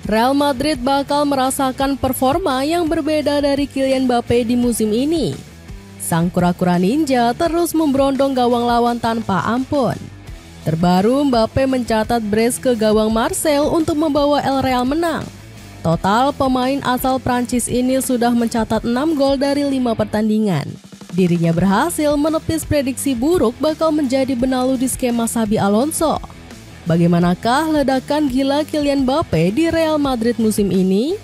Real Madrid bakal merasakan performa yang berbeda dari Kylian Mbappe di musim ini. Sang kura-kura ninja terus memberondong gawang lawan tanpa ampun. Terbaru, Mbappe mencatat brace ke gawang Marseille untuk membawa El Real menang. Total, pemain asal Prancis ini sudah mencatat 6 gol dari 5 pertandingan. Dirinya berhasil menepis prediksi buruk bakal menjadi benalu di skema Xabi Alonso. Bagaimanakah ledakan gila Kylian Mbappe di Real Madrid musim ini?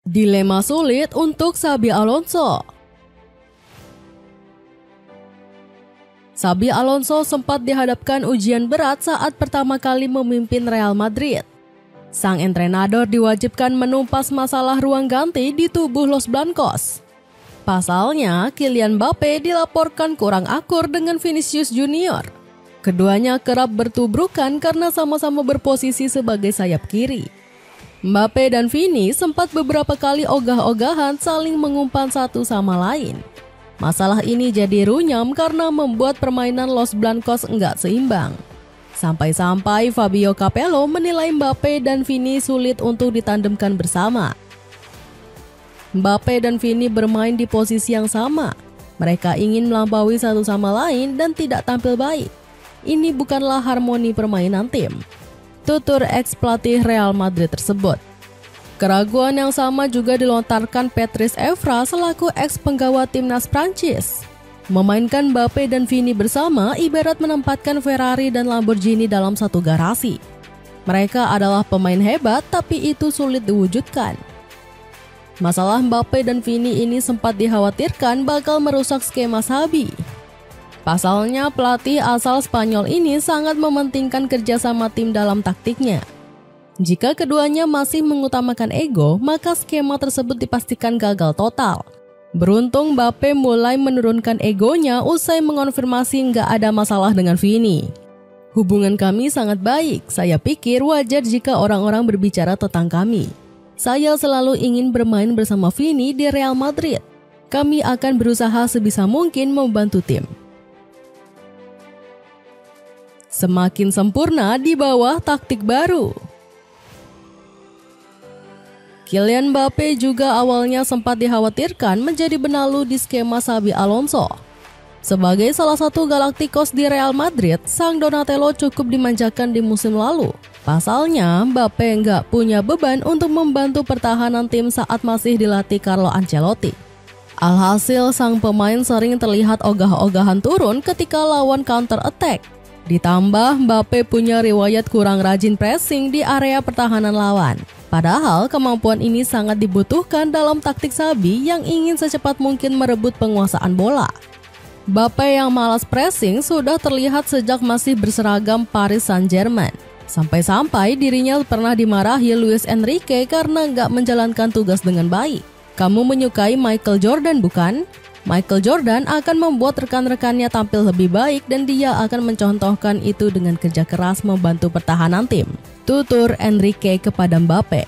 Dilema sulit untuk Xabi Alonso. Xabi Alonso sempat dihadapkan ujian berat saat pertama kali memimpin Real Madrid. Sang entrenador diwajibkan menumpas masalah ruang ganti di tubuh Los Blancos. Pasalnya, Kylian Mbappe dilaporkan kurang akur dengan Vinicius Junior. Keduanya kerap bertubrukan karena sama-sama berposisi sebagai sayap kiri. Mbappe dan Vini sempat beberapa kali ogah-ogahan saling mengumpan satu sama lain. Masalah ini jadi runyam karena membuat permainan Los Blancos enggak seimbang. Sampai-sampai Fabio Capello menilai Mbappe dan Vini sulit untuk ditandemkan bersama. Mbappe dan Vini bermain di posisi yang sama. Mereka ingin melampaui satu sama lain dan tidak tampil baik. Ini bukanlah harmoni permainan tim, tutur ex-pelatih Real Madrid tersebut. Keraguan yang sama juga dilontarkan Patrice Evra selaku ex-penggawa timnas Prancis. Memainkan Mbappe dan Vini bersama ibarat menempatkan Ferrari dan Lamborghini dalam satu garasi. Mereka adalah pemain hebat tapi itu sulit diwujudkan. Masalah Mbappe dan Vini ini sempat dikhawatirkan bakal merusak skema Xabi. Pasalnya, pelatih asal Spanyol ini sangat mementingkan kerjasama tim dalam taktiknya. Jika keduanya masih mengutamakan ego, maka skema tersebut dipastikan gagal total. Beruntung Mbappe mulai menurunkan egonya usai mengonfirmasi nggak ada masalah dengan Vini. Hubungan kami sangat baik, saya pikir wajar jika orang-orang berbicara tentang kami. Saya selalu ingin bermain bersama Vini di Real Madrid. Kami akan berusaha sebisa mungkin membantu tim. Semakin sempurna di bawah taktik baru. Kylian Mbappe juga awalnya sempat dikhawatirkan menjadi benalu di skema Xabi Alonso. Sebagai salah satu Galacticos di Real Madrid, sang Donatello cukup dimanjakan di musim lalu. Pasalnya, Mbappe nggak punya beban untuk membantu pertahanan tim saat masih dilatih Carlo Ancelotti. Alhasil, sang pemain sering terlihat ogah-ogahan turun ketika lawan counter-attack. Ditambah, Mbappe punya riwayat kurang rajin pressing di area pertahanan lawan. Padahal kemampuan ini sangat dibutuhkan dalam taktik Xabi yang ingin secepat mungkin merebut penguasaan bola. Mbappe yang malas pressing sudah terlihat sejak masih berseragam Paris Saint-Germain. Sampai-sampai dirinya pernah dimarahi Luis Enrique karena nggak menjalankan tugas dengan baik. Kamu menyukai Michael Jordan bukan? Michael Jordan akan membuat rekan-rekannya tampil lebih baik dan dia akan mencontohkan itu dengan kerja keras membantu pertahanan tim, tutur Enrique kepada Mbappe.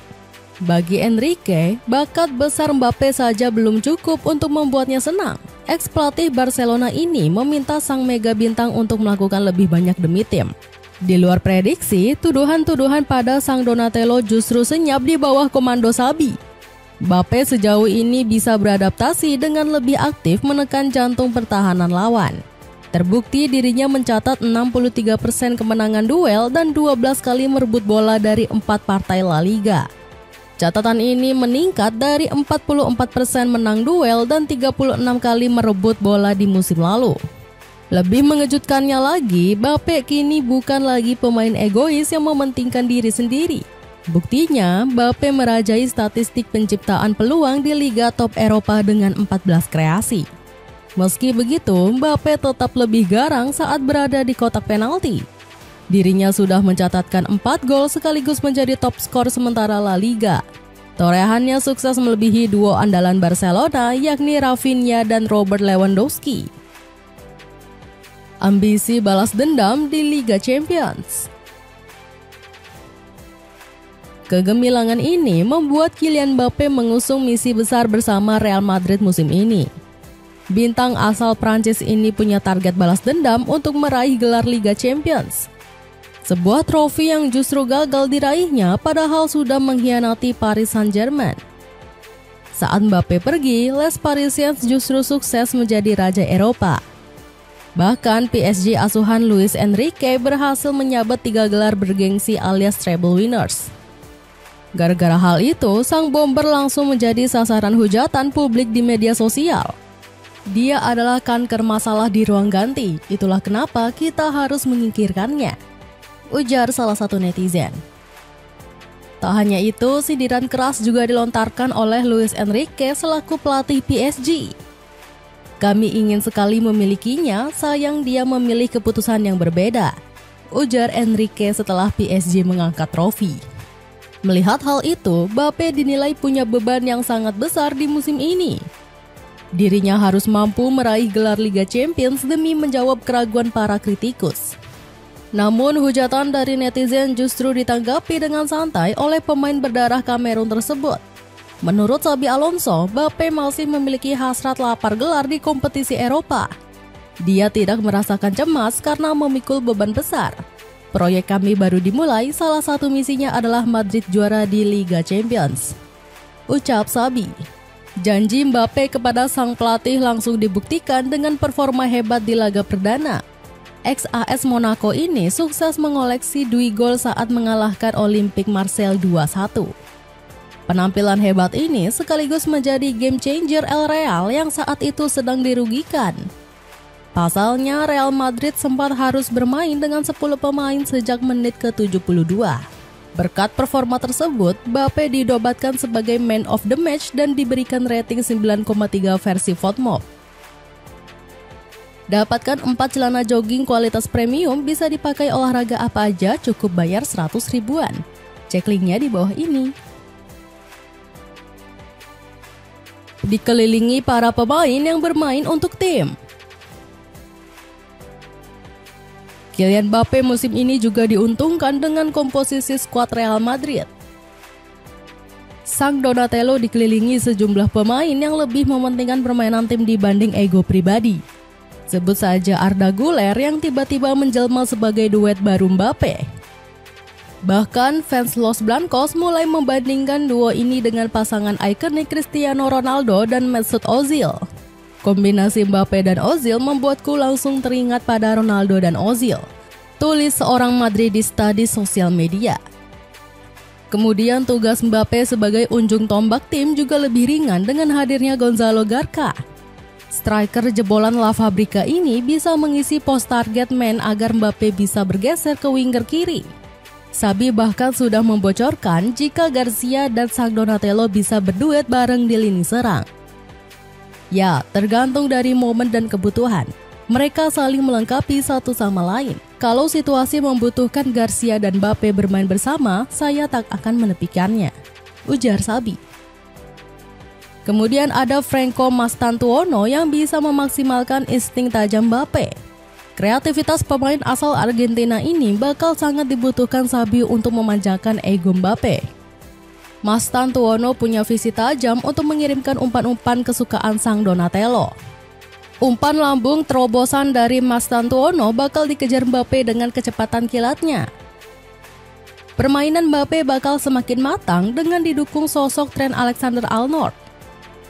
Bagi Enrique, bakat besar Mbappe saja belum cukup untuk membuatnya senang. Ex-pelatih Barcelona ini meminta sang mega bintang untuk melakukan lebih banyak demi tim. Di luar prediksi, tuduhan-tuduhan pada sang Donatello justru senyap di bawah komando Xabi. Mbappe sejauh ini bisa beradaptasi dengan lebih aktif menekan jantung pertahanan lawan. Terbukti dirinya mencatat 63% kemenangan duel dan 12 kali merebut bola dari 4 partai La Liga. Catatan ini meningkat dari 44% menang duel dan 36 kali merebut bola di musim lalu. Lebih mengejutkannya lagi, Mbappe kini bukan lagi pemain egois yang mementingkan diri sendiri. Buktinya, Mbappe merajai statistik penciptaan peluang di Liga Top Eropa dengan 14 kreasi. Meski begitu, Mbappe tetap lebih garang saat berada di kotak penalti. Dirinya sudah mencatatkan 4 gol sekaligus menjadi top skor sementara La Liga. Torehannya sukses melebihi duo andalan Barcelona yakni Rafinha dan Robert Lewandowski. Ambisi balas dendam di Liga Champions. Kegemilangan ini membuat Kylian Mbappe mengusung misi besar bersama Real Madrid musim ini. Bintang asal Prancis ini punya target balas dendam untuk meraih gelar Liga Champions. Sebuah trofi yang justru gagal diraihnya padahal sudah mengkhianati Paris Saint-Germain. Saat Mbappe pergi, Les Parisiens justru sukses menjadi raja Eropa. Bahkan PSG asuhan Luis Enrique berhasil menyabet 3 gelar bergengsi alias treble winners. Gara-gara hal itu, sang bomber langsung menjadi sasaran hujatan publik di media sosial. Dia adalah kanker masalah di ruang ganti, itulah kenapa kita harus menyingkirkannya, ujar salah satu netizen. Tak hanya itu, sindiran keras juga dilontarkan oleh Luis Enrique selaku pelatih PSG. Kami ingin sekali memilikinya, sayang dia memilih keputusan yang berbeda, ujar Enrique setelah PSG mengangkat trofi. Melihat hal itu, Mbappe dinilai punya beban yang sangat besar di musim ini. Dirinya harus mampu meraih gelar Liga Champions demi menjawab keraguan para kritikus. Namun hujatan dari netizen justru ditanggapi dengan santai oleh pemain berdarah Kamerun tersebut. Menurut Xabi Alonso, Mbappe masih memiliki hasrat lapar gelar di kompetisi Eropa. Dia tidak merasakan cemas karena memikul beban besar. Proyek kami baru dimulai, salah satu misinya adalah Madrid juara di Liga Champions, ucap Xabi. Janji Mbappe kepada sang pelatih langsung dibuktikan dengan performa hebat di laga perdana. Ex-AS Monaco ini sukses mengoleksi 2 gol saat mengalahkan Olympique Marseille 2-1. Penampilan hebat ini sekaligus menjadi game changer El Real yang saat itu sedang dirugikan. Pasalnya Real Madrid sempat harus bermain dengan 10 pemain sejak menit ke-72. Berkat performa tersebut, Mbappe dinobatkan sebagai Man of the Match dan diberikan rating 9,3 versi FOTMOB. Dapatkan 4 celana jogging kualitas premium bisa dipakai olahraga apa aja, cukup bayar 100 ribuan. Cek linknya di bawah ini. Dikelilingi para pemain yang bermain untuk tim. Kylian Mbappe musim ini juga diuntungkan dengan komposisi skuad Real Madrid. Sang Donatello dikelilingi sejumlah pemain yang lebih mementingkan permainan tim dibanding ego pribadi. Sebut saja Arda Güler yang tiba-tiba menjelma sebagai duet baru Mbappe. Bahkan fans Los Blancos mulai membandingkan duo ini dengan pasangan ikonik Cristiano Ronaldo dan Mesut Ozil. Kombinasi Mbappe dan Ozil membuatku langsung teringat pada Ronaldo dan Ozil, tulis seorang Madridista di sosial media. Kemudian tugas Mbappe sebagai unjung tombak tim juga lebih ringan dengan hadirnya Gonzalo Garca. Striker jebolan La Fabrica ini bisa mengisi pos target man agar Mbappe bisa bergeser ke winger kiri. Xabi bahkan sudah membocorkan jika Garcia dan sang Donatello bisa berduet bareng di lini serang. Ya, tergantung dari momen dan kebutuhan. Mereka saling melengkapi satu sama lain. Kalau situasi membutuhkan Garcia dan Mbappe bermain bersama, saya tak akan menepikannya, ujar Xabi. Kemudian ada Franco Mastantuono yang bisa memaksimalkan insting tajam Mbappe. Kreativitas pemain asal Argentina ini bakal sangat dibutuhkan Xabi untuk memanjakan ego Mbappe. Mastantuono punya visi tajam untuk mengirimkan umpan-umpan kesukaan sang Donatello. Umpan lambung terobosan dari Mastantuono bakal dikejar Mbappe dengan kecepatan kilatnya. Permainan Mbappe bakal semakin matang dengan didukung sosok Trent Alexander-Arnold.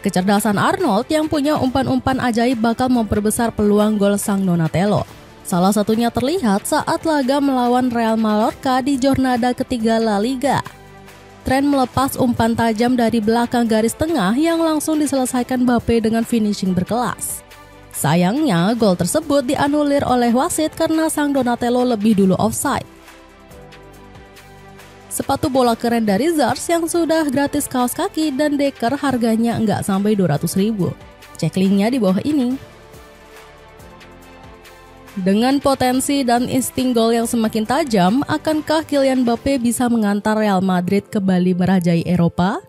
Kecerdasan Arnold yang punya umpan-umpan ajaib bakal memperbesar peluang gol sang Donatello. Salah satunya terlihat saat laga melawan Real Mallorca di jornada ketiga La Liga. Trent melepas umpan tajam dari belakang garis tengah yang langsung diselesaikan Mbappe dengan finishing berkelas. Sayangnya, gol tersebut dianulir oleh wasit karena sang Donatello lebih dulu offside. Sepatu bola keren dari Zars yang sudah gratis kaos kaki dan deker harganya nggak sampai 200 ribu. Cek linknya di bawah ini. Dengan potensi dan insting gol yang semakin tajam, akankah Kylian Mbappe bisa mengantar Real Madrid kembali merajai Eropa?